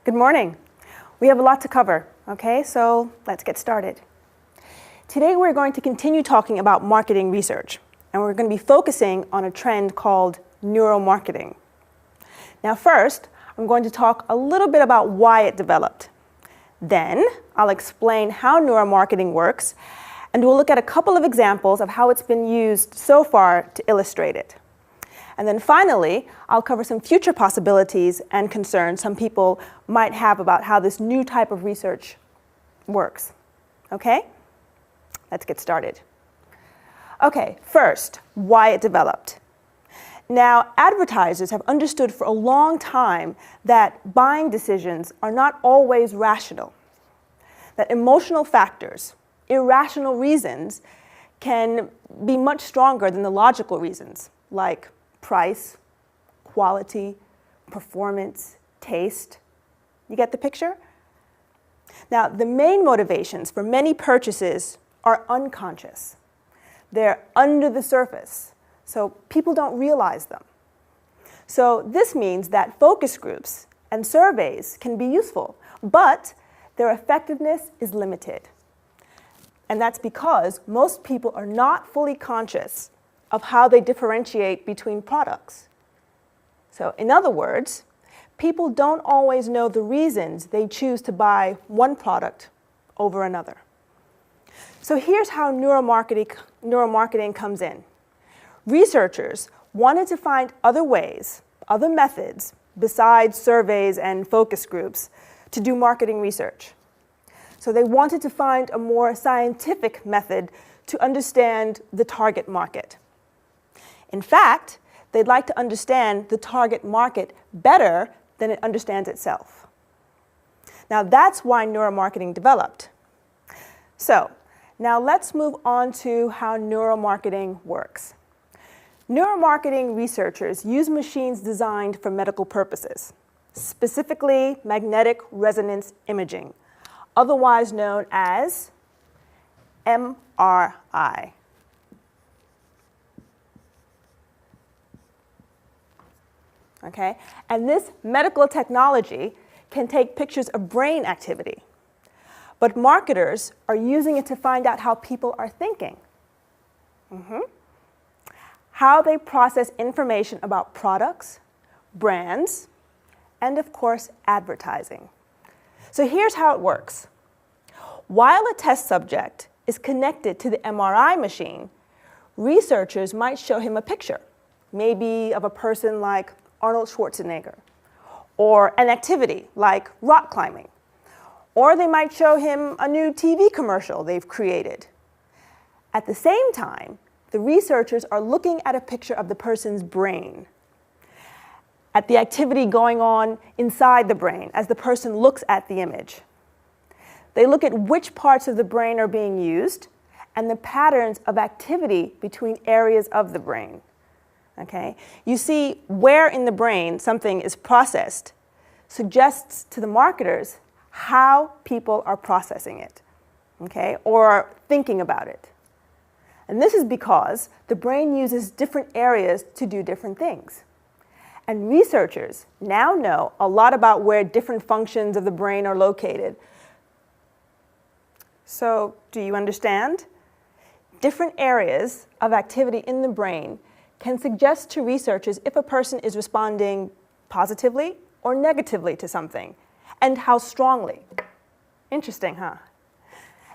Good morning. We have a lot to cover, okay? So let's get started. Today we're going to continue talking about marketing research, and we're going to be focusing on a trend called neuromarketing. Now first, I'm going to talk a little bit about why it developed. Then I'll explain how neuromarketing works, and we'll look at a couple of examples of how it's been used so far to illustrate it. And then finally, I'll cover some future possibilities and concerns some people might have about how this new type of research works. Okay? Let's get started. Okay, first, why it developed. Now, advertisers have understood for a long time that buying decisions are not always rational, that emotional factors, irrational reasons, can be much stronger than the logical reasons, like price, quality, performance, taste. You get the picture? Now, the main motivations for many purchases are unconscious. They're under the surface, so people don't realize them. So this means that focus groups and surveys can be useful, but their effectiveness is limited. And that's because most people are not fully conscious of how they differentiate between products. So in other words, people don't always know the reasons they choose to buy one product over another. So here's how neuromarketing comes in. Researchers wanted to find other ways, other methods, besides surveys and focus groups, to do marketing research. So they wanted to find a more scientific method to understand the target market. In fact, they'd like to understand the target market better than it understands itself. Now that's why neuromarketing developed. So now let's move on to how neuromarketing works. Neuromarketing researchers use machines designed for medical purposes, specifically magnetic resonance imaging, otherwise known as MRI. Okay? And this medical technology can take pictures of brain activity. But marketers are using it to find out how people are thinking. How they process information about products, brands, and of course, advertising. So here's how it works. While a test subject is connected to the MRI machine, researchers might show him a picture, maybe of a person like Arnold Schwarzenegger, or an activity like rock climbing. Or they might show him a new TV commercial they've created. At the same time, the researchers are looking at a picture of the person's brain, at the activity going on inside the brain as the person looks at the image. They look at which parts of the brain are being used and the patterns of activity between areas of the brain. Okay? You see, where in the brain something is processed suggests to the marketers how people are processing it, okay, or thinking about it. And this is because the brain uses different areas to do different things. And researchers now know a lot about where different functions of the brain are located. So, do you understand? Different areas of activity in the brain can suggest to researchers if a person is responding positively or negatively to something, and how strongly. Interesting, huh?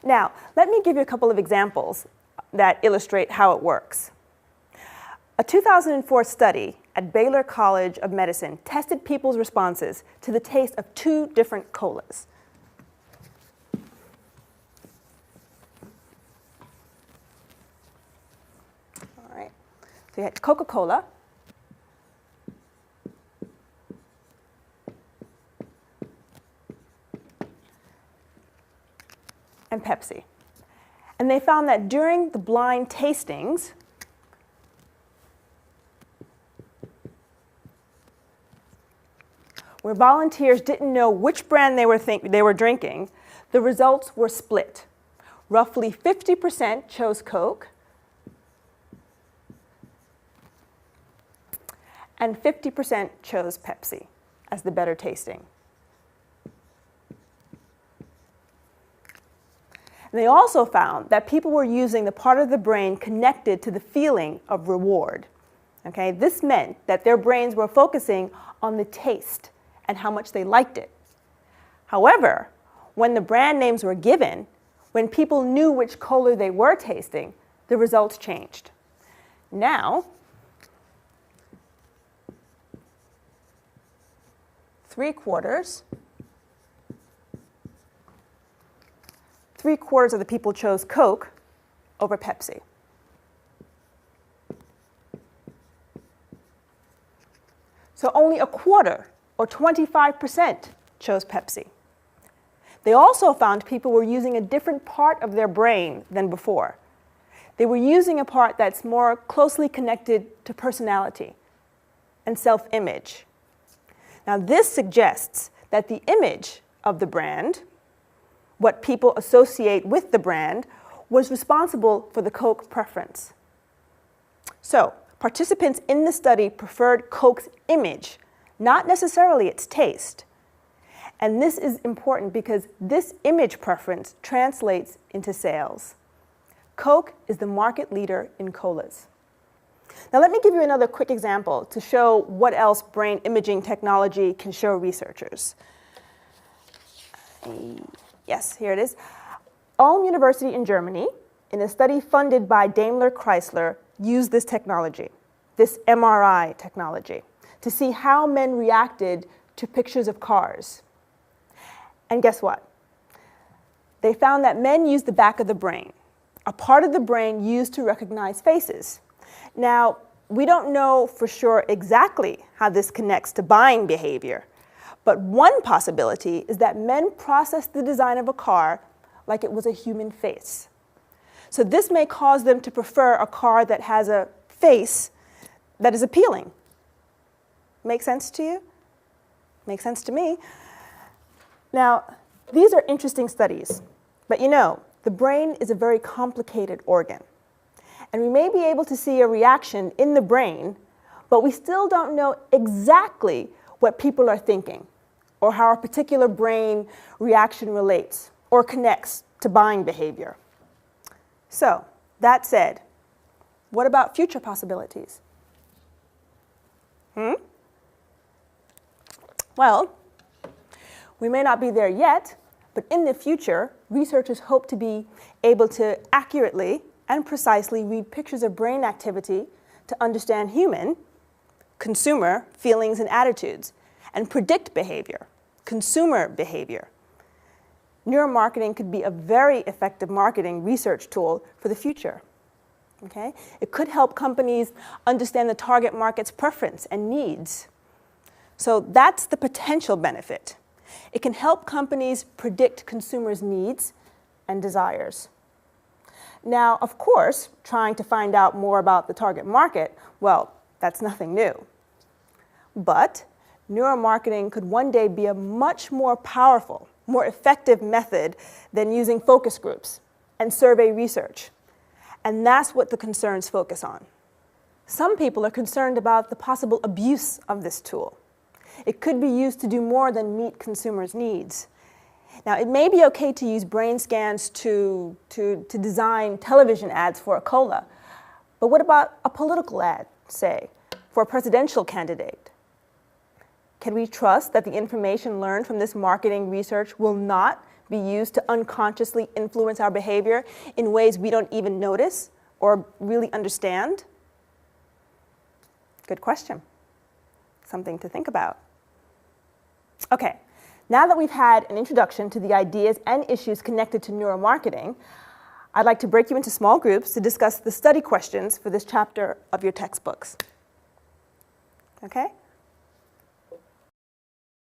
Now, let me give you a couple of examples that illustrate how it works. A 2004 study at Baylor College of Medicine tested people's responses to the taste of two different colas. All right, so you had Coca-Cola, and Pepsi. And they found that during the blind tastings, where volunteers didn't know which brand they were drinking, the results were split. Roughly 50% chose Coke, and 50% chose Pepsi as the better tasting. And they also found that people were using the part of the brain connected to the feeling of reward. Okay? This meant that their brains were focusing on the taste and how much they liked it. However, when the brand names were given, when people knew which cola they were tasting, the results changed. Now, three-quarters of the people chose Coke over Pepsi. So only a quarter, or 25%, chose Pepsi. They also found people were using a different part of their brain than before. They were using a part that's more closely connected to personality and self-image. Now, this suggests that the image of the brand, what people associate with the brand, was responsible for the Coke preference. So, participants in the study preferred Coke's image, not necessarily its taste. And this is important because this image preference translates into sales. Coke is the market leader in colas. Now let me give you another quick example to show what else brain imaging technology can show researchers. Yes, here it is. Ulm University in Germany, in a study funded by Daimler Chrysler, used this technology, this MRI technology, to see how men reacted to pictures of cars. And guess what? They found that men use the back of the brain, a part of the brain used to recognize faces. Now, we don't know for sure exactly how this connects to buying behavior, but one possibility is that men process the design of a car like it was a human face. So this may cause them to prefer a car that has a face that is appealing. Make sense to you? Makes sense to me. Now, these are interesting studies, but you know, the brain is a very complicated organ. And we may be able to see a reaction in the brain, but we still don't know exactly what people are thinking or how a particular brain reaction relates or connects to buying behavior. So, that said, what about future possibilities? Well, we may not be there yet, but in the future, researchers hope to be able to accurately and precisely read pictures of brain activity to understand human, consumer feelings and attitudes, and predict behavior, consumer behavior. Neuromarketing could be a very effective marketing research tool for the future. Okay? It could help companies understand the target market's preference and needs. So that's the potential benefit. It can help companies predict consumers' needs and desires. Now, of course, trying to find out more about the target market, well, that's nothing new. But neuromarketing could one day be a much more powerful, more effective method than using focus groups and survey research. And that's what the concerns focus on. Some people are concerned about the possible abuse of this tool. It could be used to do more than meet consumers' needs. Now, it may be okay to use brain scans to design television ads for a cola, but what about a political ad, say, for a presidential candidate? Can we trust that the information learned from this marketing research will not be used to unconsciously influence our behavior in ways we don't even notice or really understand? Good question. Something to think about. Okay, now that we've had an introduction to the ideas and issues connected to neuromarketing, I'd like to break you into small groups to discuss the study questions for this chapter of your textbooks. Okay?